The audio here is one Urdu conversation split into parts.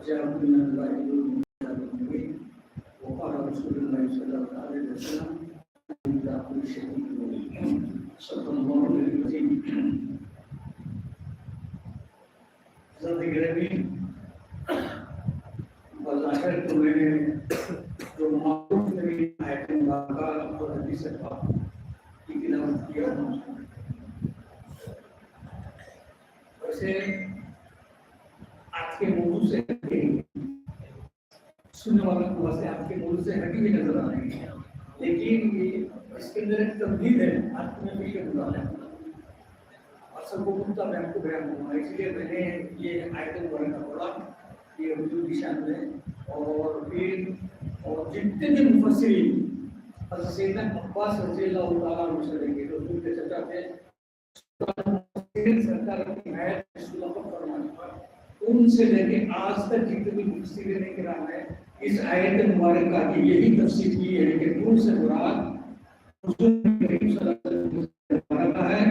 جاءكم من الله نور مبين وقال رسول الله صلى الله عليه وسلم إلى كل شيء صلى الله عليه وسلم. حضرت گرامی، بظاہر تو میں نے جو معروف ترین آیت مبارکہ اور حدیث پاک کی تلاوت کیا ہوں، ویسے آپ کے موضوع سے سننے والوں کو ویسے آپ کے موضوع سے ہٹی بھی نظر آ رہی ہے، لیکن یہ اس کے اندر ایک تمہید ہے آپ میں بھی بتانا ہے اور سب کو مدعا میں آپ کو بیان کروں گا. اس لیے میں نے یہ آیت مبارکہ پڑھا یہ حضور کی شان میں، اور پھر اور جتنے بھی مفسرین حضرت سیدنا عباس رضی اللہ تعالیٰ عنہ سے لیں گے تو حضور کے چچا تھے سرکار کی حیات ان سے لے کے آج تک جتنے بھی مفسرین کرام ہیں اس آیت مبارکہ کی یہی تفسیر کی ہے کہ نور سے مراد حضور کریم صلی اللہ علیہ وسلم ہے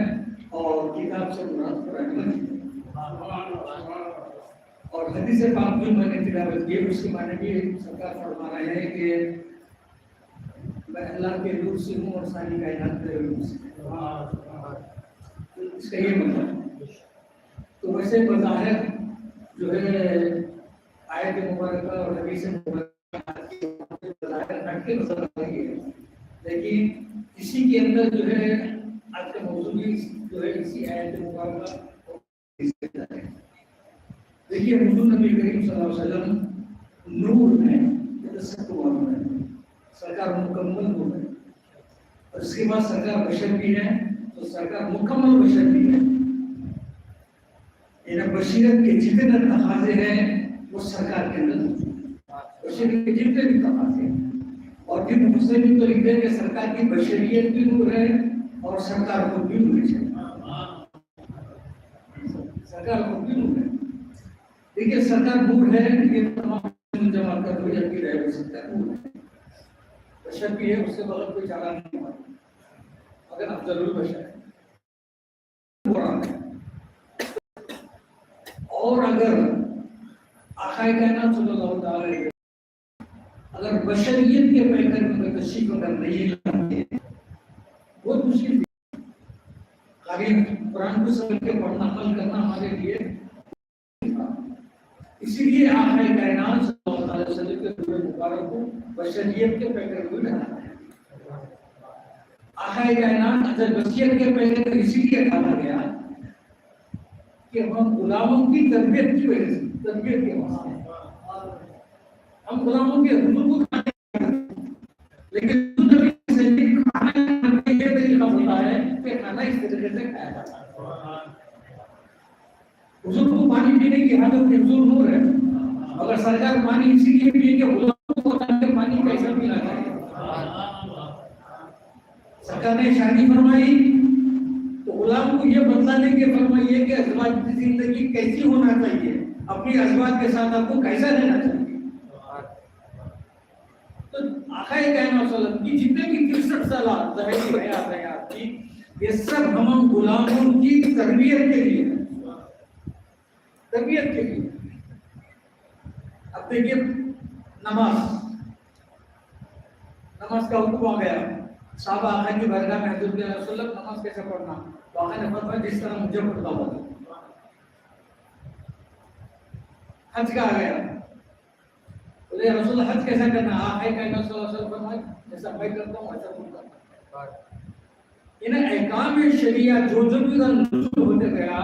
اور کتاب سے مراد قرآن مجید. اور حدیث پاک جو میں نے تلاوت کی اس کے معنی بھی سرکار فرما رہے ہیں کہ میں اللہ کے نور سے ہوں اور ساری کائنات کے نور سے. اس کا یہ مطلب تو ویسے بظاہر جو ہے آیت مبارکہ اور حدیث مبارکہ بظاہر ہٹ کے نظر آ رہی ہے، لیکن اسی کے اندر جو ہے آج کا موضوع جو ہے اسی آیت مبارکہ اور دیکھیے حضور نبی کریم صلی اللہ علیہ وسلم نور ہے، سب کو معلوم ہے سرکار مکمل نور ہے، اور اس کے بعد سرکار بشر بھی ہے تو سرکار مکمل بشر بھی ہے. یعنی بشریت کے جتنے تقاضے ہیں وہ سرکار کے اندر بشریت کے جتنے بھی تقاضے ہیں. اور جن مسلم تو لکھتے ہیں کہ سرکار کی بشریت بھی نور ہے اور سرکار کو بھی نور ہے، سرکار کو بھی نور ہے. دیکھیے سرکار نور ہے، یہ تمام جماعت کا کوئی عقید ہے وہ سرکار نور ہے، بشر بھی ہے، اس سے بغیر کوئی چارہ نہیں ہوا اگر افضل البشر ہے. اور اگر آقائے کائنات صلی اللہ تعالی علیہ وسلم اگر بشریت کے پیکر میں تشریف اگر نہیں لاتے بہت مشکل ہے. قاری قرآن کو سمجھ کے پڑھنا عمل کرنا ہمارے لیے، اسی لیے آقائے کائنات صلی اللہ علیہ وسلم کے پورے مبارک کو بشریت کے پیکر کو ڈھانا ہے. آقائے کائنات اگر بشریت کے پیکر اسی لیے ڈھانا گیا کہ ہم غلاموں کی تربیت کی وجہ سے تربیت کے واسطے ہم غلاموں کے حضور کو کھانے لیکن کھانا کا یہ طریقہ ہوتا ہے کہ کھانا اس طریقے سے کھایا جاتا ہے. حضور کو پانی پینے کی حاجت کے حضور نور ہے، اگر سرکار پانی اسی لیے پیے کہ غلاموں کو پانی کیسا پینا چاہیے. سرکار نے شادی فرمائی تو غلام کو یہ بتلانے کے فرمائیے کہ ازواج کی زندگی کیسی ہونا چاہیے، اپنی ازواج کے ساتھ آپ کو کیسا رہنا چاہیے. تو آقائے کائنات صلی اللہ علیہ وسلم کی جتنے بھی 63 سالہ ظاہری حیات ہے آپ کی، یہ سب ہم غلاموں کی تربیت کے لیے تربیت کے لیے. اب دیکھیے نماز کا حکم آ گیا، صحابہ آقا کی بارگاہ میں حضور صلی اللہ علیہ وسلم نماز کیسے پڑھنا، تو آقا نے فرمایا جس طرح مجھے پڑھتا ہوا. حج کا آ گیا، بولے رسول اللہ حج کیسا کرنا، آقا کائنات صلی اللہ علیہ وسلم فرمایا جیسا میں کرتا ہوں ایسا تم کرنا. انہیں احکام شریعہ جو بھی نزول ہوتے گیا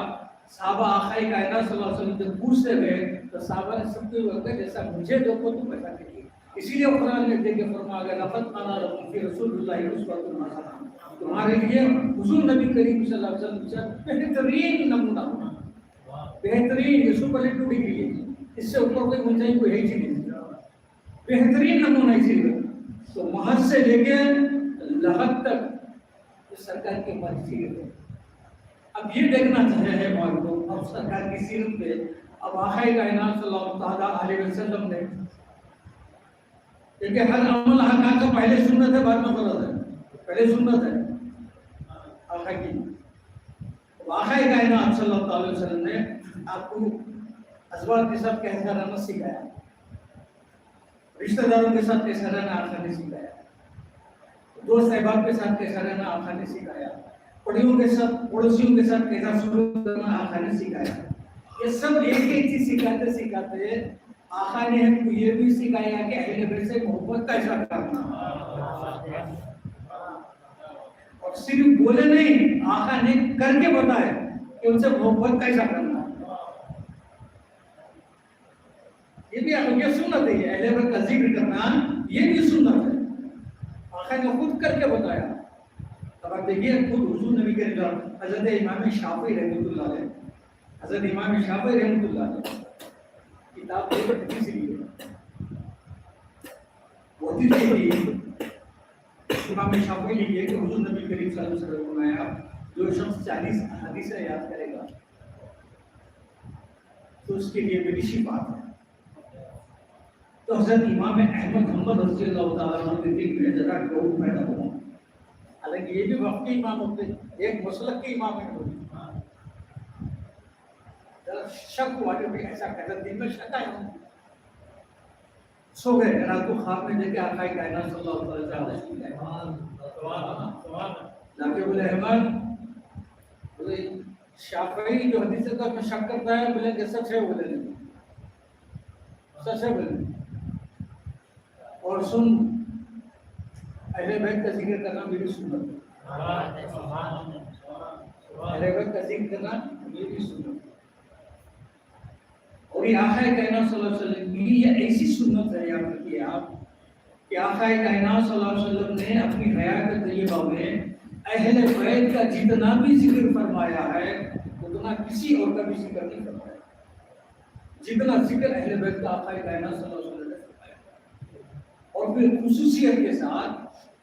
صحابہ آقا کائنات صلی اللہ علیہ وسلم جب پوچھتے گئے تو صحابہ نے سب کو بتایا جیسا مجھے دیکھو تم ایسا کیجیے. اسی لیے قرآن نے دیکھ کے فرمایا گیا لقد کان لکم فی رسول اللہ اسوۃ حسنہ، تمہارے لیے حضور نبی کریم صلی اللہ علیہ وسلم سے بہترین نمونہ، بہترین یہ سپرلیٹو ڈگری ہے، اس سے اوپر کوئی اونچائی کوئی ہے ہی نہیں، بہترین نمونہ اسی لیے. تو محض سے لے کے لحد تک سرکار کے پاس سیرت ہے. اب یہ دیکھنا چاہے ہے ہمارے کو اب سرکار کی سیرت پہ. اب آقا کائنات صلی اللہ تعالیٰ علیہ وسلم نے، کیونکہ ہر عمل آقا کا پہلے سنت ہے بعد میں فرض ہے، پہلے سنت ہے آقا کی. آقا کائنات صلی اللہ علیہ وسلم نے آپ کو ازواج کے ساتھ کیسا رہنا سکھایا، رشتہ داروں کے ساتھ کیسا رہنا آقا نے سکھایا، دوست احباب کے ساتھ کیسا رہنا آقا نے سکھایا، پڑوسیوں کے ساتھ کیسا سلوک کرنا آقا نے سکھایا. یہ سب ایک ایک چیز سکھاتے سکھاتے آقا نے ہم کو یہ بھی سکھایا کہ اہل بیت سے محبت کیسا کرنا. اور صرف بولے نہیں، آقا نے کر کے بتایا کہ ان سے محبت کیسا کرنا. یہ بھی آپ کی سنت ہے، اہل بیت کا ذکر کرنا یہ بھی سنت ہے، آقا نے خود کر کے بتایا. اب آپ دیکھیے خود حضور نبی کے حضرت امام شافعی رحمۃ اللہ علیہ، حضرت امام شافعی رحمۃ اللہ علیہ کتاب حدیث لیے وہ امام شافعی لکھے کہ حضور نبی کریم صلی اللہ علیہ وسلم نے فرمایا جو شخص 40 حدیثیں یاد کرے گا تو اس کے لیے میری شفاعت ہے. تو حضرت امام احمد حنبل رضی اللہ تعالیٰ عنہ کے دل میں ذرا ڈاؤٹ پیدا ہوا، حالانکہ یہ بھی وقت کے امام ہوتے، ایک مسلک کے امام ہیں، شک ہوا کہ بھی ایسا کہتا، دن میں شک آیا، سو گئے. رات کو خواب میں دیکھے آقا کائنات صلی اللہ علیہ وسلم جا کے بولے احمد، بولے شافعی جو حدیث کا میں شک کرتا ہے، بولے کہ سچ ہے، بولے نہیں سچ ہے، بولے اور سن اہل بیت کا ذکر کرنا میری سنت ہے، اہل بیت کا ذکر کرنا میری سنت ہے. اور یہ آقا کائنات صلی اللہ علیہ وسلم کی یہ ایسی سنت ہے یاد رکھیے آپ کہ آقا کائنات صلی اللہ علیہ وسلم نے اپنی حیات طیبہ میں اہل بیت کا جتنا بھی ذکر فرمایا ہے اتنا کسی اور کا بھی ذکر نہیں فرمایا، جتنا ذکر اہل بیت کا آقا کائنات صلی اللہ علیہ وسلم نے فرمایا. اور پھر خصوصیت کے ساتھ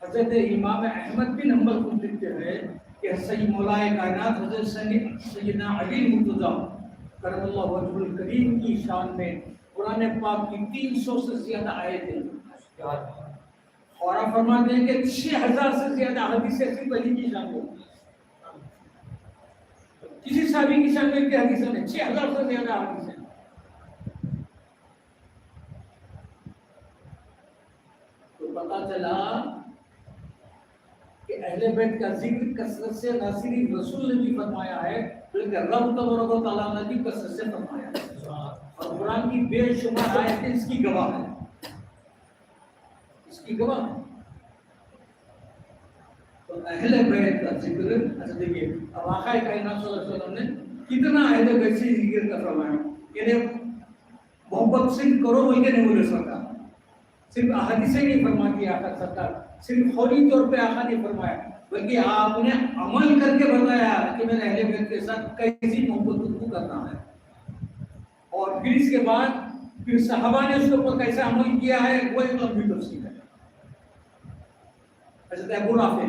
حضرت امام احمد بن حنبل خود لکھتے ہیں کہ سید مولائے کائنات حضرت سیدنا علی مرتضیٰ کرم اللہ وجہ الکریم کی شان میں قرآن پاک کی 300 سے زیادہ آیتیں اور آپ فرماتے ہیں کہ 6000 سے زیادہ حدیثیں صرف علی کی شان میں، کسی صحابی کی شان میں کیا حدیثیں ہیں، 6000 سے زیادہ حدیثیں. تو پتہ چلا کہ اہل بیت کا ذکر کثرت سے نہ صرف رسول نے بھی فرمایا ہے بلکہ رب تبارک و تعالیٰ نے بھی کثرت سے فرمایا ہے، اور قرآن کی بے شمار آیتیں اس کی گواہ ہیں، اس کی گواہ ہیں. تو اہل بیت کا ذکر اچھا دیکھیے اب آقا کائنات صلی اللہ علیہ وسلم نے کتنا اہل بیت سے ذکر کا فرمایا، یعنی محبت صرف کرو بول کے نہیں بولے سرکار، صرف احادیثیں نہیں فرماتی آقا سرکار، صرف فوری طور پہ آقا نے فرمایا بلکہ آپ نے عمل کر کے بتایا کہ میں نے اہل بیت کے ساتھ کیسی محبت کو کرنا ہے. اور پھر اس کے بعد پھر صحابہ نے اس کے اوپر کیسا عمل کیا ہے وہ ایک لمبی تفصیل ہے. حضرت ابو رافع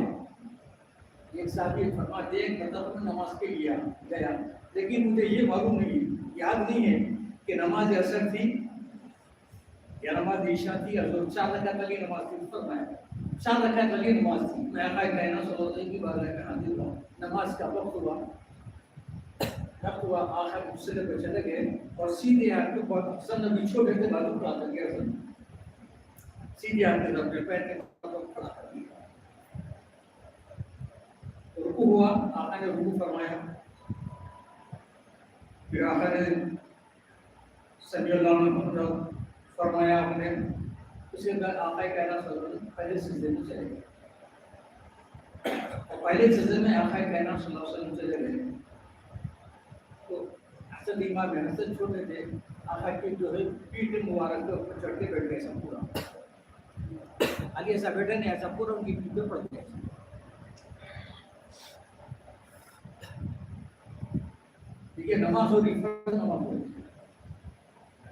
ایک صحابی فرماتے ہیں کہ میں نماز کے لیے گیا لیکن مجھے یہ معلوم نہیں، یاد نہیں ہے کہ نماز عصر تھی یا نماز عشاء تھی، اور 4 رکعت والی نماز تھی. فرمایا 4 رکعت والی نماز تھی. میں آقا کائنات صلی اللہ علیہ وسلم کی بارگاہ میں حاضر ہوا، نماز کا وقت ہوا، آقا مسجد پہ چلے گئے اور سیدھے ہاتھ کے بعد حسن نبی چھوٹے تھے بازو کھڑا کر کے حسن سیدھے ہاتھ کے طرف پیر کے بازو کھڑا کر دیا. رکوع ہوا، آقا نے رکوع فرمایا، پھر آقا نے سمی اللہ علیہ وسلم فرمایا آپ نے. اس کے بعد آقا کائنات صلی اللہ علیہ وسلم پہلے سجدے میں چلے گئے، اور پہلے سجدے میں آقا کائنات صلی اللہ علیہ وسلم چلے گئے. تو حسن امام حسن چھوٹے تھے، آقا کی جو ہے پیٹھ مبارک کے اوپر چڑھ کے بیٹھ گئے، ایسا پورا آگے ایسا بیٹھے نہیں، ایسا پورا ان کی پیٹھ پہ پڑ گئے. دیکھیے نماز ہو رہی، فرض نماز ہو رہی،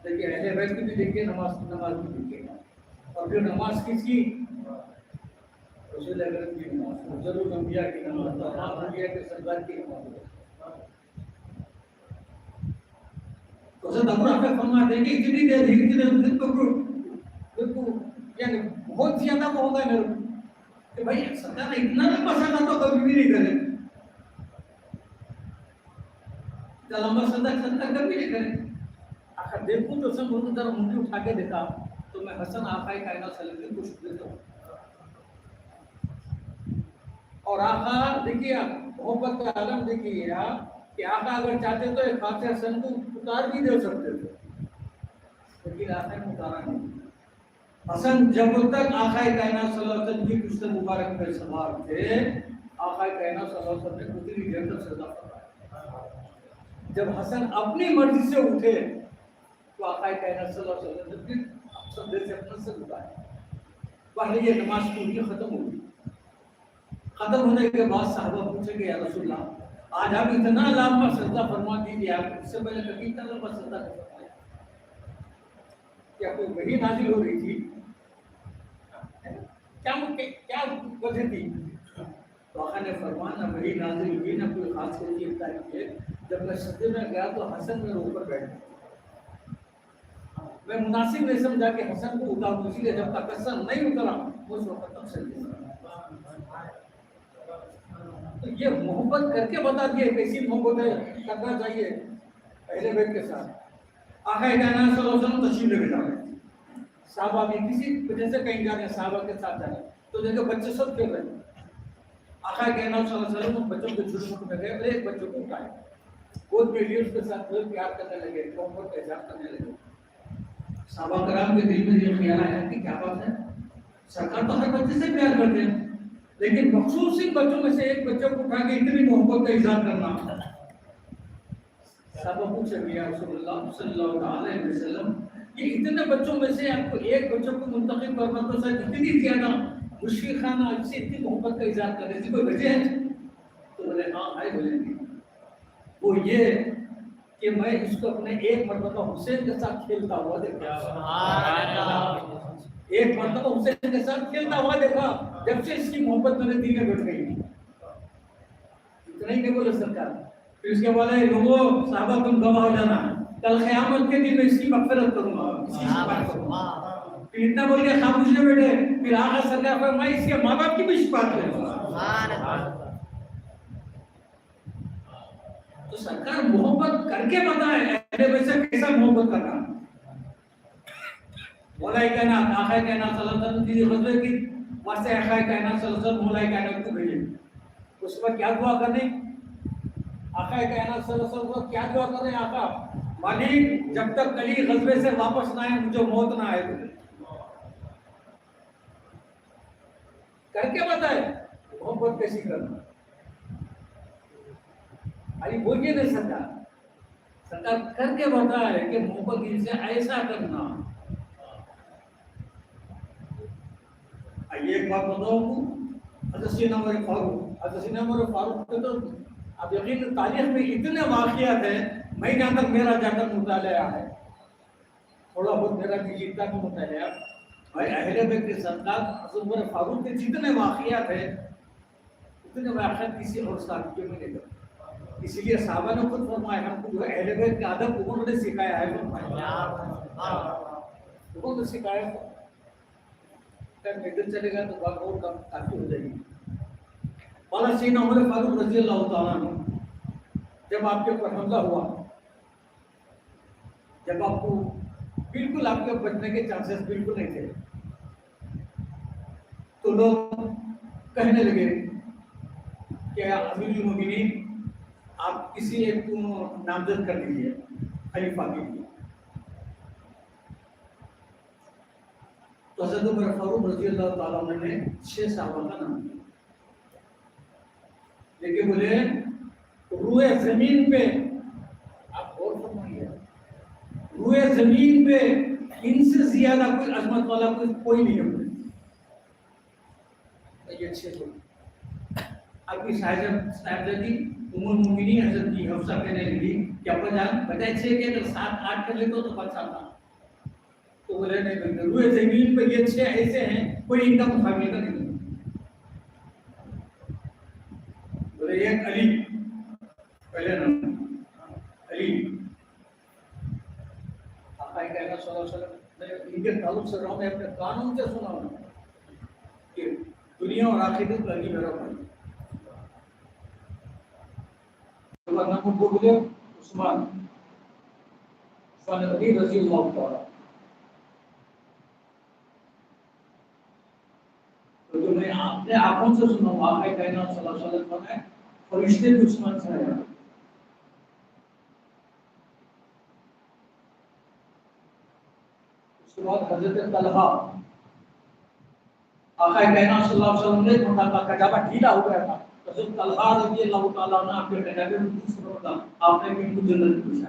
دیکھیے اہل بیت کی بھی دیکھیے نماز بھی دیکھیے. اور پھر نماز کس کی؟ رسول اکرم کی نماز، ضرور انبیاء کی نماز، انبیاء کے سردار کی نماز. تو حضرت ابو رافع فرماتے ہیں کہ اتنی دیر یعنی بہت زیادہ وہ ہوگا میرے کہ بھائی سردار اتنا لمبا سردار تو کبھی بھی نہیں کرے، لمبا سردار کبھی نہیں کرے. آخر دیکھوں تو سب ان طرح انگلی اٹھا کے دیکھا تو میں حسن آقا کائنات صلی اللہ علیہ وسلم کو شکر دیتا ہوں. اور آقا دیکھیے محبت کا عالم دیکھیے کہ آقا اگر چاہتے تو ایک خاص حسن کو اتار بھی دے سکتے تھے, لیکن آقا نے اتارا نہیں. حسن جب تک آقا کائنات صلی اللہ علیہ وسلم کی پشت مبارک میں سوار تھے, آقا کائنات صلی اللہ علیہ وسلم نے اتنی دیر تک سجدہ فرمایا. جب حسن اپنی مرضی سے اٹھے تو آقا کائنات صلی اللہ علیہ وسلم نے سجدے سے اپنا سر اٹھایا. پہلے یہ نماز پوری ختم ہو گئی. ختم ہونے کے بعد صحابہ پوچھیں گے یا رسول اللہ آج آپ اتنا لمبا سجدہ فرما دیجیے, آپ اس سے پہلے کبھی اتنا لمبا سجدہ نہیں فرمایا, کیا کوئی وحی نازل ہو رہی تھی, کیا وجہ تھی؟ تو آقا نے فرمایا نہ وحی نازل ہوئی نہ کوئی خاص کیفیت ہے. جب میں سجدے میں گیا تو حسن میرے اوپر بیٹھ گیا. میں مناسب نہیں سمجھا کہ حسن کو اتاروں, اسی لیے جب تک حسن نہیں اترا اس وقت تک سجدے میں. تو یہ محبت کر کے بتا دیے کیسی محبت ہے کرنا چاہیے اہل بیت کے ساتھ. آقا کائنات صلی اللہ علیہ وسلم تشریف لے کے جا رہے ہیں, صحابہ بھی کسی وجہ سے کہیں جا رہے ہیں, صحابہ کے ساتھ جا رہے ہیں تو دیکھو بچے سب کھیل رہے ہیں. آقا کائنات صلی اللہ علیہ وسلم بچوں کے جھرمٹ میں گئے اور ایک بچوں کو اٹھائے, گود میں لیے اس کے ساتھ پیار کرنے لگے, محبت کا اظہار کرنے لگے. صحابہ کرام کے دل میں یہ خیال آیا کہ کیا بات ہے, سرکار تو ہر بچے سے پیار کرتے ہیں لیکن مخصوص ان بچوں میں سے ایک بچوں کو اٹھا کے اتنی محبت کا اظہار کرنا. صحابہ پوچھے یا رسول اللہ صلی اللہ علیہ وسلم یہ اتنے بچوں میں سے آپ کو ایک بچوں کو منتخب کرنا تو شاید اتنی زیادہ مشکل خانہ اس سے اتنی محبت کا اظہار کرنے کی کوئی وجہ ہے؟ تو بولے ہاں ہے, بولے گی وہ یہ کہ میں اس کو اپنے ایک مرتبہ حسین کے ساتھ کھیلتا ہوا دیکھا. ایک مرتبہ حسین کے ساتھ کھیلتا ہوا دیکھا, جب سے اس کی محبت میرے دل میں بیٹھ گئی. اتنا ہی نہیں بولے سرکار, پھر اس کے بعد لوگوں صحابہ تم گواہ ہو جانا, کل قیامت کے دن میں اس کی مغفرت کروں گا, اسی شفاعت کروں گا. پھر اتنا بول کے خاموش نہ بیٹھے, پھر آقا سرکار فرمائے اس کے ماں باپ کی بھی شفاعت کروں گا. تو سرکار محبت کر کے بتائے اہل بیت سے کیسا محبت کرنا. مولا کائنات آقا کائنات صلی اللہ علیہ وسلم کی غزوے کی واسطے آقا کائنات صلی اللہ علیہ وسلم مولا کائنات کو بھیجے. اس پر کیا دعا کرنے, آقا کائنات صلی اللہ علیہ وسلم کو کیا دعا کرنے, آقا مالک جب تک علی غزوے سے واپس نہ آئے مجھے موت نہ آئے. کر کے بتائے محبت کیسی کرنا. علی بولیے نہیں سکتا, سرکار کر کے بتائے کہ محبت ان سے ایسا کرنا. ایک بات بتاؤں, حضرت سیدنا عمر فاروق, حضرت سیدنا عمر فاروق کے تو اب یقین تاریخ میں اتنے واقعات ہیں, میں جہاں تک میرا جا کر مطالعہ ہے, تھوڑا بہت میرا بھی جتنا بھی مطالعہ, بھائی اہل بیت کے سرکار حضرت عمر فاروق کے جتنے واقعات ہیں اتنے واقعات کسی اور صحابی میں نہیں کرتے. اسی لیے صحابہ نے خود فرمایا ہم کو جو اہل بیت کا ادب انہوں نے سکھایا ہے, انہوں نے سکھایا ہے. ادھر چلے گا تو بات اور کافی ہو جائے گی. مولا سیدنا عمر فاروق رضی اللہ تعالیٰ عنہ جب آپ کے اوپر حملہ ہوا, جب آپ کو بالکل آپ کے بچنے کے چانسز بالکل نہیں تھے, تو لوگ کہنے لگے کہ امیر المومنین آپ کسی ایک کو نامزد کر دیجیے خلیفہ کے لیے. تو حضرت عمر فاروق رضی اللہ تعالیٰ عنہ نے 6 صحابہ کا نام دیا, لیکن بولے روئے زمین پہ, آپ غور فرمائیے, روئے زمین پہ ان سے زیادہ کوئی عظمت والا کوئی نہیں ہے. یہ 6 لوگ آپ کی صاحبزادی ام المومنین حضرت کی حفصہ کہنے لگی کہ ابا جان بجائے 6 کے اگر 7-8 کر لیتے تو بچا تھا. تو بولے نہیں بلکہ روئے زمین پہ یہ 6 ایسے ہیں کوئی ان کا مقابلہ کا نہیں. بولے ایک علی, پہلے نام علی, آقا کائنات صلی اللہ علیہ وسلم میں ان کے تعلق سے رہا ہوں, میں اپنے قانون سے سنا ہوں کہ دنیا اور آخرت کا علی میرا بھائی. نمبر 2 بولے عثمان, علی رضی اللہ تعالیٰ. تو جو میں اپنے آنکھوں سے سنا ہوں آقا کائنات صلی اللہ علیہ وسلم نے فرشتے دشمن سے ہیں. اس کے بعد حضرت طلحہ آقا کائنات صلی اللہ علیہ وسلم نے مرتبہ کعبہ ڈھیلا ہو گیا تھا. حضرت طلحہ رضی اللہ تعالیٰ عنہ آپ کے کعبے میں دوسرا ہوتا آپ نے بھی کچھ جنت پوچھا.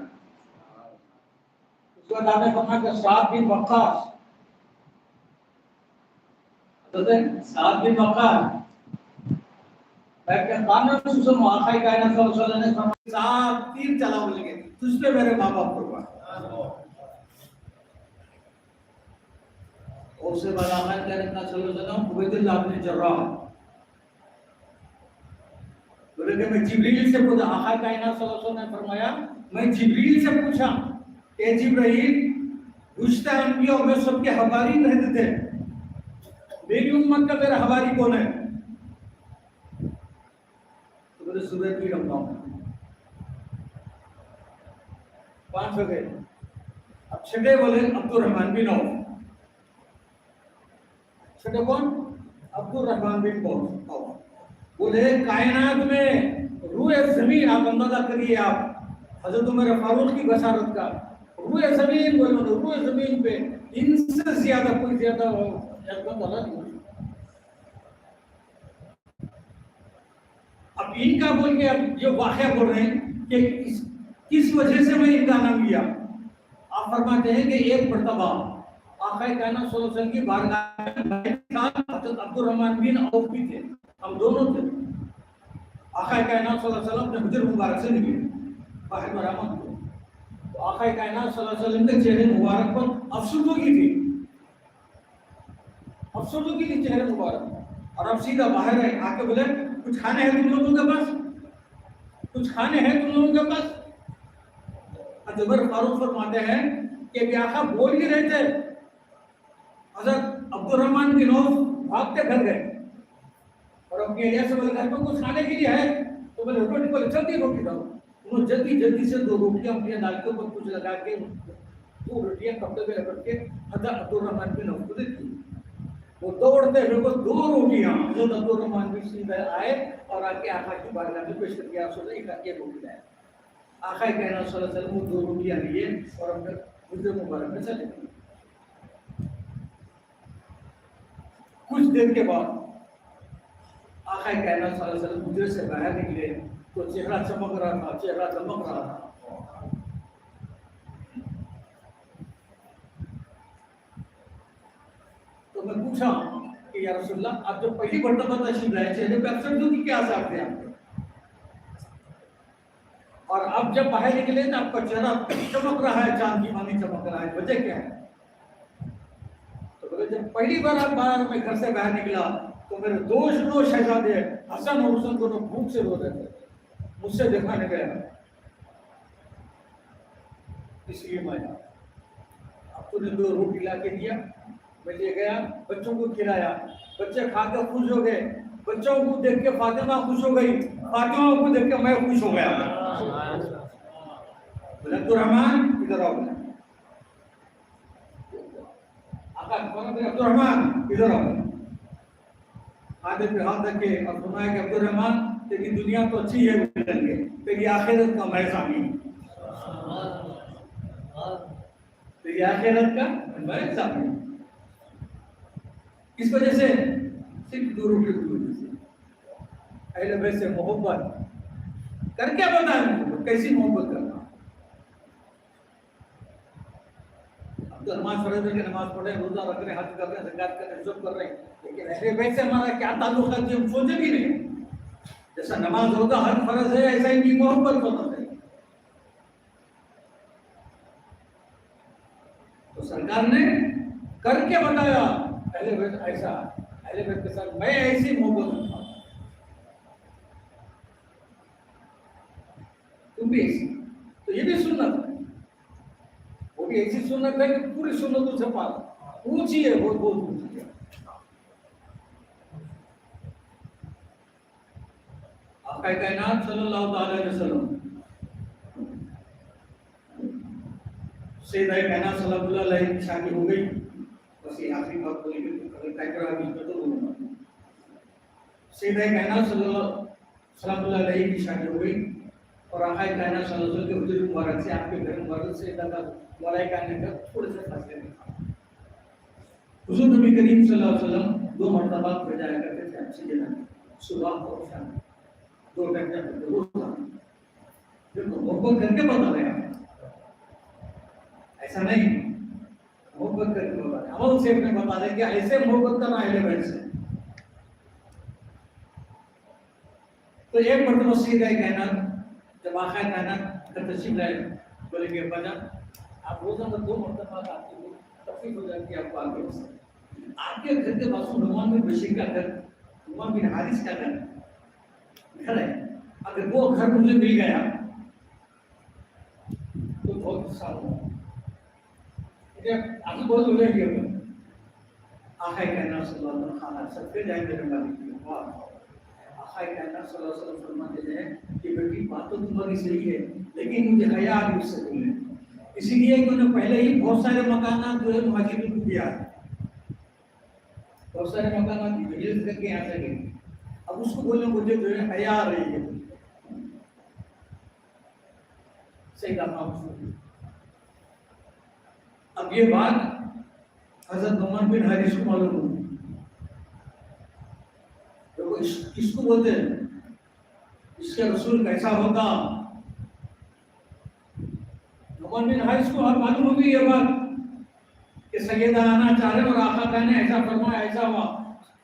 اس کے بعد آپ نے فرمایا کہ سعد بن وقاص حضرت سعد بن وقاص میں کہ قانون سوسن آقا کائنات صلی اللہ علیہ وسلم نے فرمایا سعد تیر چلا بولیں گے تجھ پہ میرے ماں باپ قربان. اور اس کے بعد آقا کائنات صلی اللہ علیہ وسلم عبید اللہ بن جراح بولے کہ میں جبریل سے پوچھا. آقا کائنات صلی اللہ علیہ وسلم نے فرمایا میں جبریل سے پوچھا کہ جبرائیل گزشتہ انبیاء میں سب کے حواری رہتے تھے میری امت کا میرا حواری کون ہے؟ تو بولے زبیر بن عوام. 5 ہو گئے. اب چھٹے بولے عبد الرحمن بن عوف. چھٹے کون؟ عبد الرحمن بن عوف. بولے کائنات میں روئے زمین آپ اندازہ کریے آپ حضرت عمر فاروق کی بشارت کا روئے زمین بولے روئے زمین پہ ان سے زیادہ کوئی زیادہ اب ان کا بول کے اب جو واقعہ بول رہے ہیں کہ کس وجہ سے میں ان کا نام لیا. آپ فرماتے ہیں کہ ایک مرتبہ آقا کائنات صلی اللہ علیہ وسلم کی بارگاہ میں حضرت عبد الرحمن بن عوف بھی تھے. ہم دونوں تھے. آقا کائنات صلی اللہ علیہ وسلم نے حجر مبارک سے نکلے باہر برآمد ہوئے تو آقا کائنات صلی اللہ علیہ وسلم کے چہرے مبارک پر افسردگی تھی. افسردگی تھی چہرے مبارک اور اب سیدھا باہر آئے آ کے بولے کچھ کھانے ہیں تم لوگوں کے پاس؟ کچھ کھانے ہیں تم لوگوں کے پاس؟ عمر فاروق فرماتے ہیں کہ آقا بول ہی رہے تھے حضرت عبد الرحمن بن عوف بھاگتے گھر گئے اور اپنی ایریا سے بولے گھر میں کچھ کھانے کے لیے ہے تو بولے روٹی بولے جلدی روٹی دو. انہوں جلدی سے 2 روٹیاں اپنی دال کے اوپر کچھ لگا کے 2 روٹیاں کپڑے پہ رگڑ کے حضرت عبد الرحمن بن عوف کو دیتی. وہ دوڑتے ہوئے کو 2 روٹیاں حضرت عبد الرحمن بن عوف آئے اور آ کے آقا کی بارگاہ میں پیش کر دیا. رسول اللہ ایک روٹی لائے. آقا کائنات صلی اللہ علیہ وسلم 2 روٹیاں لیے اور اپنے حجر مبارک میں چلے گئے. کچھ دیر کے بعد آقا کائنات صلی اللہ علیہ وسلم حجرے سے باہر نکلے تو چہرہ چمک رہا تھا. چہرہ چمک رہا تھا. تو میں پوچھا کہ یا رسول اللہ آپ جو پہلی مرتبہ تشریف لائے چہرے پہ افسردگی کیا اثر تھے آپ کے اور اب جب باہر نکلے تو آپ کا چہرہ چمک رہا ہے چاند کی مانی چمک رہا ہے وجہ کیا ہے؟ تو بولے جب پہلی بار آپ باہر میں گھر سے باہر نکلا تو میرے 2 شہزادے حسن اور حسین دونوں بھوک سے رو رہے تھے. مجھ سے دکھانے گیا اس لیے میں اب تو نے 2 روٹی لا کے دیا میں لے گیا بچوں کو کھلایا. بچے کھا کے خوش ہو گئے. بچوں کو دیکھ کے فاطمہ خوش ہو گئی. فاطمہ کو دیکھ کے میں خوش ہو گیا. عبد الرحمن ادھر آؤ. عبد الرحمن ادھر آؤ. آدھے پہ ہاتھ رکھ کے اور فرمایا کہ عبد الرحمن تیری دنیا تو اچھی ہے تیری آخرت کا میں سامنے. تیری آخرت کا میں سامنے. اس وجہ سے صرف 2 روٹی کی وجہ سے اہل بیت سے محبت کر کے بتائیں کیسی محبت کرنا. نماز پڑھے تھے کہ نماز پڑھے روزہ رکھ رہے حج کر رہے ہیں زکات کر رہے ہیں سب کر رہے ہیں لیکن اہل بیت سے ہمارا کیا تعلق ہے ہم سوچے بھی نہیں. جیسا نماز روزہ حج فرض ہے ایسا ان کی محبت فرض ہے. تو سرکار نے کر کے بتایا اہل بیت ایسا اہل بیت کے ساتھ میں ایسی محبت رکھتا ہوں تم بھی ایسی. تو یہ بھی سنت ہے. وہ بھی ایسی سنت ہے کہ پوری سنتوں سے پار اونچی ہے بہت اونچی ہے. آقا کائنات صلی اللہ تعالی علیہ وسلم سیدہ کائنات صلی اللہ علیہ وسلم کی شادی ہو گئی. بس یہ آخری بات بولی گئی اگر طے کرا بھی تو بولوں گا. سیدہ کائنات صلی اللہ علیہ کی شادی ہو گئی اور آقا کائنات صلی اللہ علیہ وسلم کے حضور مبارک سے آپ کے گھر مبارک سے ملائکہ آنے کا تھوڑے سے فاصلے میں تھا. حضور نبی کریم صلی اللہ علیہ وسلم 2 مرتبہ بجایا کرتے تھے اچھی جگہ صبح اور شام 2 گھنٹے روزانہ. محبت کر کے بتا رہے ہیں ایسا نہیں محبت کر کے بتا رہے عمل سے اپنے بتا رہے کہ ایسے محبت کرنا اہل بیت سے. تو ایک مرتبہ سیدہ کائنات جب آقا کائنات کا تشریف لائے بولے کہ ابا جان آپ روزانہ 2 مرتبہ آپ کو تکلیف ہو جاتی ہے آپ کو آگے سے آپ کے گھر کے پاس نعمان بن بشیر کا گھر نعمان بن حارث کا گھر ہے. اگر وہ گھر مجھے مل گیا تو بہت سال ہو آگے بہت ہو جائے گی. آقا کائنات صلی اللہ علیہ وسلم خانہ سب کے جائیں میرے مالک کی آقا کائنات صلی اللہ علیہ وسلم فرماتے ہیں کہ بیٹی بات تو تمہاری صحیح ہے لیکن مجھے حیا آ رہی اس سے بولنے. اسی لیے کہ انہوں نے پہلے ہی بہت سارے مکانات جو ہے مہاجرین کو دیا ہے بہت سارے مکانات ہجرت کر کے یہاں سے گئے. اب اس کو بولنے مجھے جو ہے حیا آ رہی ہے صحیح کہا. اب یہ بات حضرت نعمان بن حارث کو معلوم ہو. کس کو بولتے ہیں اس کے رسول کیسا ہوگا. نعمان بن حارث کو معلوم ہوگی یہ بات کہ سیدہ آنا چاہ رہے اور آقا کا نے ایسا فرمایا ایسا ہوا.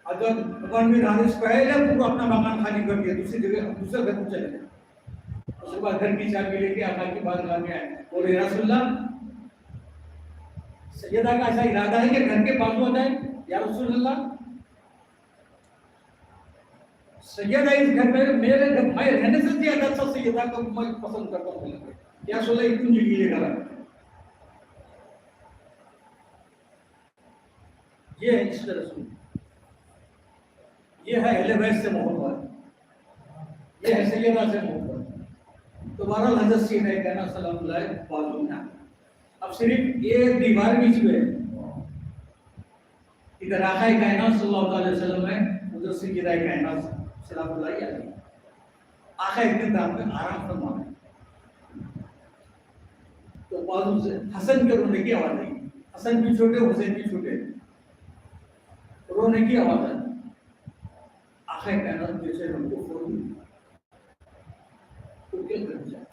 حضرت نعمان بن حارث پہلے پورا اپنا مکان خالی کر دیا دوسری جگہ دوسرے گھر کو چلے گئے. اس کے بعد گھر کی چابی لے کے آقا کی بارگاہ میں آئے بولے یا رسول اللہ سیدہ کا ایسا ارادہ ہے کہ گھر کے پاس ہو جائے. یا رسول اللہ سیدہ اس گھر میں میرے گھر میں رہنے سے زیادہ اچھا سیدہ کو میں پسند کرتا ہوں. یا رسول اللہ اتنی جگہ لے کر یہ ہے اس کا رسول. یہ ہے اہل بیت سے محبت یہ ہے سیدہ سے محبت. تو بہرحال حضرت سیدہ کائنات صلی اللہ علیہ وسلم بازو میں اب صرف ایک دیوار بیچ میں ادھر آقا کائنات صلی اللہ علیہ وسلم ہے ادھر سیدہ کائنات صلی اللہ علیہ وسلم. آقا اقتدار میں آرام فرما ہے تو بازو سے حسن کے رونے کی آواز آئی. حسن بھی چھوٹے حسین بھی چھوٹے رونے کی آواز آئی. آقا کائنات جیسے ہم کو فوری تو کیا کر جائے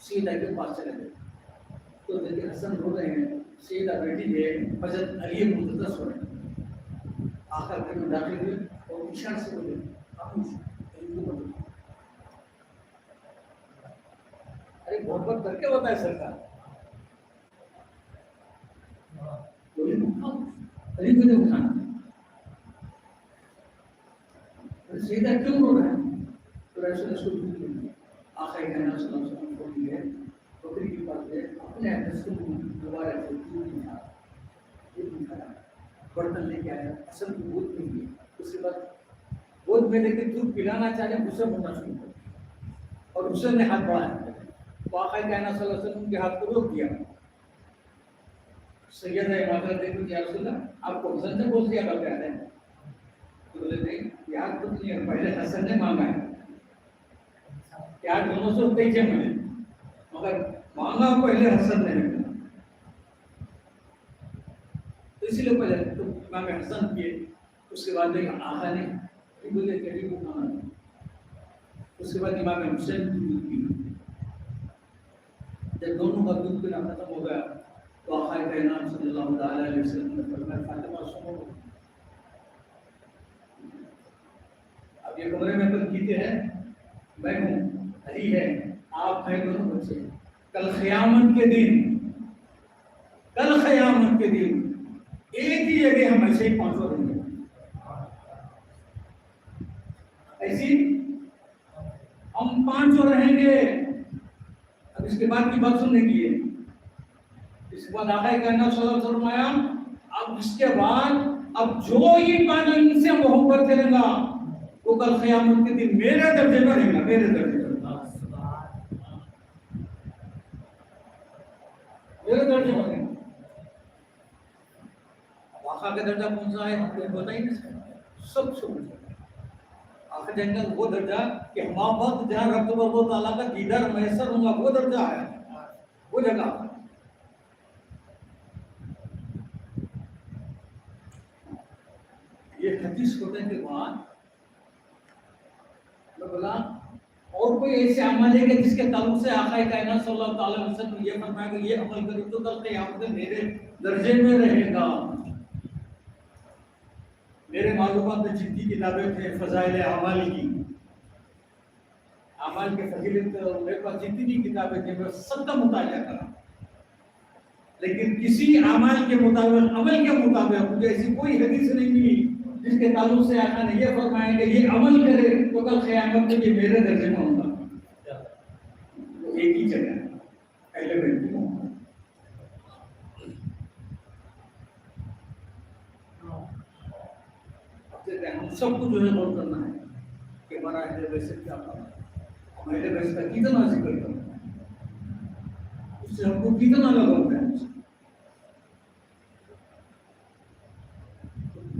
سیدہ کے پاس چلے گئے تو دیکھیں حسن رو رہے ہیں سیدہ بیٹی ہے حضرت علی مقدس ہو رہے ہیں. آخر گھر میں داخل ہوئے اور اشارے سے بولے ارے محبت کر کے ہوتا ہے سرکار بولے علی کو نہیں اٹھانا. سیدہ کیوں رو رہا ہے تو ایسے اس کو آقا کائنات صلی اللہ علیہ وسلم کو دی ہے بکری کی بات ہے اپنے ایڈریس کو دوبارہ برتن لے کے آیا اصل کی گود نہیں دی. اس کے بعد گود میں لے کے دودھ پلانا چاہے غصہ ہونا شروع کر اور غصے نے ہاتھ بڑھایا تو آقا کائنات صلی اللہ علیہ وسلم کے ہاتھ کو روک دیا. سیدہ معذرت دیکھو یا رسول اللہ آپ کو حسن سے بول دیا کرتے آتے ہیں تو بولے نہیں یاد کچھ نہیں ہے پہلے حسن نے مانگا ہے یار دونوں سے اتنے ہی ملے مگر مانگا پہلے حسن نے تو اسی لیے پہلے تو امام حسن کیے. اس کے بعد آقا نے بولے کہ کو مانا. اس کے بعد امام حسین کی دودھ پی. جب دونوں کا دودھ پینا ختم ہو گیا تو آقا کائنات صلی اللہ علیہ وسلم نے فرمایا فاطمہ سنو اب یہ کمرے میں تم پیتے ہیں میں ہوں علی ہے آپ ہیں دونوں بچے. کل قیامت کے دن ایک ہی جگہ ہم ایسے ہی پانچوں رہیں گے ایسی ہم پانچوں رہیں گے. اب اس کے بعد کی بات سننے کی ہے. اس کے بعد آقا کائنات صلی اللہ علیہ وسلم فرمایا اب اس کے بعد اب جو ہی پانی ان سے محبت کرے گا وہ کل قیامت کے دن میرے درجے میں رہے گا میرے درجے میں. پھر درجے ہو گئے. آقا کا درجہ کون سا ہے ہم کو بتا ہی نہیں سکتے. سب سے اونچا آخر جنت وہ درجہ کہ ہم وقت جہاں رب تبارک و تعالیٰ کا دیدار میسر ہوگا وہ درجہ ہے, وہ جگہ. یہ حدیث ہونے کے بعد بولا اور کوئی ایسے عمل ہے کہ جس کے تعلق سے آقا کائنات صلی اللہ تعالی وسلم نے یہ فرمایا کہ یہ عمل کرو تو کل قیامت میں میرے درجے میں رہے گا. میرے معلومات میں جتنی کتابیں تھے فضائل اعمال کی, اعمال کے فضیلت میرے پاس جتنی بھی کتابیں تھیں میں سب کا مطالعہ کرا, لیکن کسی اعمال کے مطابق عمل کے مطابق مجھے ایسی کوئی حدیث نہیں ملی جس کے تعلق سے آقا نے یہ فرمایا کہ یہ عمل کرے تو کل قیامت میں یہ میرے درجے میں ہوگا. ایک ہی جگہ ہے اہل بیت کی محبت. ہم سب کو جو ہے غور کرنا ہے کہ ہمارا اہل بیت سے کیا کام ہے, ہم اہل بیت کا کتنا ذکر کرنا ہے, اس سے ہم کو کتنا لگاؤ ہے.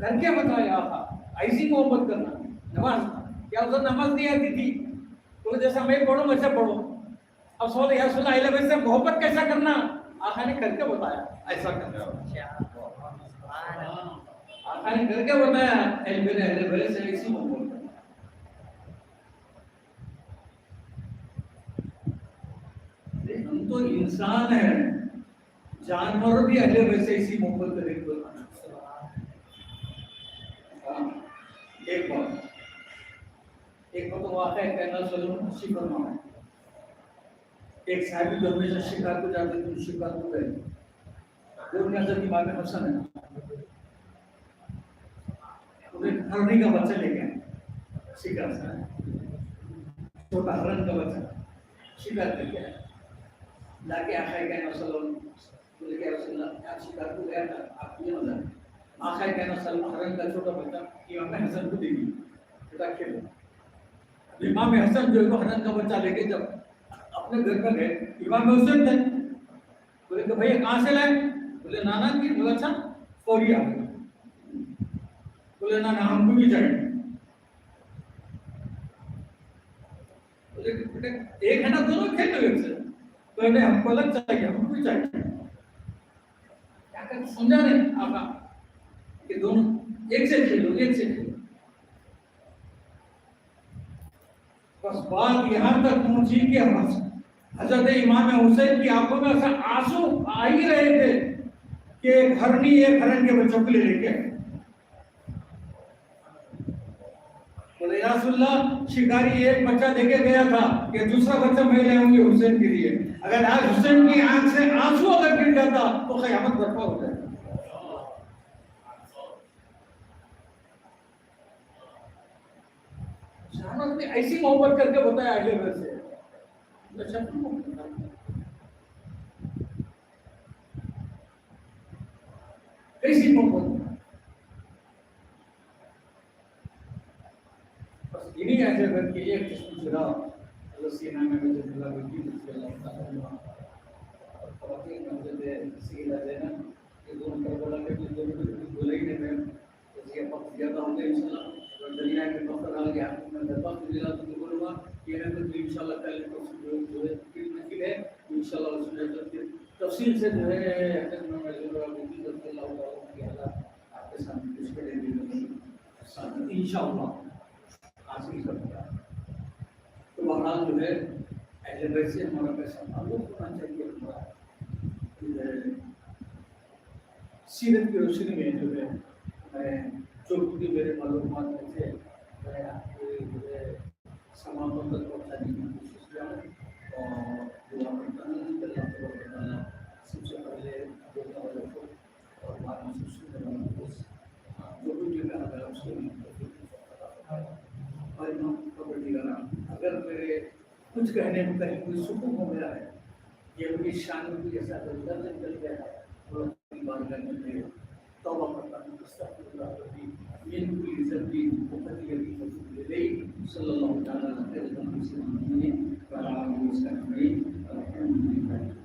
کر کے بتایا آقا ایسی محبت کرنا. نماز کیا اسے نماز نہیں آتی تھی تو جیسا میں پڑھوں ویسے پڑھو. اب سوال یا رسول اللہ اہل بیت سے محبت کیسا کرنا, آقا نے کر کے بتایا ایسا کرنا. آقا نے کر کے بتایا اہل بیت سے ایسی محبت کرنا. ہم تو انسان ہیں, جانور بھی اہل بیت سے ایسی محبت کریں گے. ایک بات واقع ہے کائنات صلی اللہ علیہ وسلم شکر فرمایا. ایک صحابی جو ہمیشہ شکار کو جاتے تھے شکار کو گئے, وہ ان حضرت امام حسن ہے, انہیں ہرنی کا بچہ لے گئے شکار سے, چھوٹا ہرن کا بچہ شکار کر کے لا کے آقا کائنات صلی اللہ علیہ وسلم بولے کہ رسول اللہ آپ شکار کو گیا تھا, آپ یہ مطلب آقا کائنات صلی اللہ علیہ وسلم ہرن کا چھوٹا بچہ امام حسن کو دے دی بیٹا کھیلو. امام حسن جو ہے ہرن کا بچہ لے کے جب اپنے گھر پر گئے, امام حسن تھے, بولے کہ بھائی کہاں سے لائے, بولے نانا کی. بولے اچھا فوری آ گئے. بولے نانا ہم کو بھی چاہیے. بولے بیٹے ایک ہے نا دونوں کھیل لو ایک سے, بولے ہم کو الگ چاہیے, ہم کو بھی چاہیے. کیا کہ سمجھا نہیں آقا کہ دونوں ایک سے کھیلو ایک سے کھیلو. بس بات یہاں تک پہنچی کہ حضرت امام حسین کی آنکھوں میں آنسو آ ہی رہے تھے کہ ایک ہرنی ایک ہرن کے بچوں کو لے کے بولے یا رسول اللہ شکاری ایک بچہ دے کے گیا تھا کہ دوسرا بچہ میں لے آؤں گی حسین کے لیے. اگر آج حسین کی آنکھ سے آنسو اگر گر جاتا تو قیامت برپا ہو جائے. شہانت نے ایسی محبت کر کے بتایا اہل بیت سے. کیسی محبت, بس انہی اہل بیت کی ایک قسم چرا حضرت سینا میں وجہ اللہ وجید رضی اللہ تعالیٰ عنہ اور خواتین میں حضرت سیدہ زینب, یہ دونوں کربلا کے جو گلئی میں یہ وقت زیادہ ہوں گے انشاءاللہ. دنیا کے مقصد آ گیا میں دربار سے دلا تو بولوں گا یہ ہے تو انشاءاللہ کل جو ہے نصیب ہے انشاءاللہ اس میں تفصیل سے جو ہے حضرت میں رضی اللہ تعالیٰ آپ کے سامنے پیش کریں گے انشاءاللہ حاصل کرتا ہے. تو بہرحال جو ہے اہل بیت سے ہمارا پیسہ معلوم ہونا چاہیے. ہمارا سیرت کی روشنی میں جو ہے میں جو بھی میرے معلومات میں تھے میں آپ کو جو ہے سماعتوں تک پہنچانے کی کوشش کیا اور دعا کرتا ہوں کہ اللہ تبارک و تعالیٰ سب سے پہلے دیکھنے والوں کو اور بعد میں سننے والوں کو جو بھی جگہ اگر اس کو اور امام کبڈی گانا اگر میرے کچھ کہنے میں کہیں کوئی سکون ہو گیا ہے یہ میری شان کی جیسا درد نکل گیا ہے تو بات کرنے میں توبہ کرتا ہوں استغفر اللہ ربی من کل ذنب وخطیئۃ فتوب الیہ صلی اللہ تعالی علیہ وسلم وعلی آلہ وصحبہ اجمعین.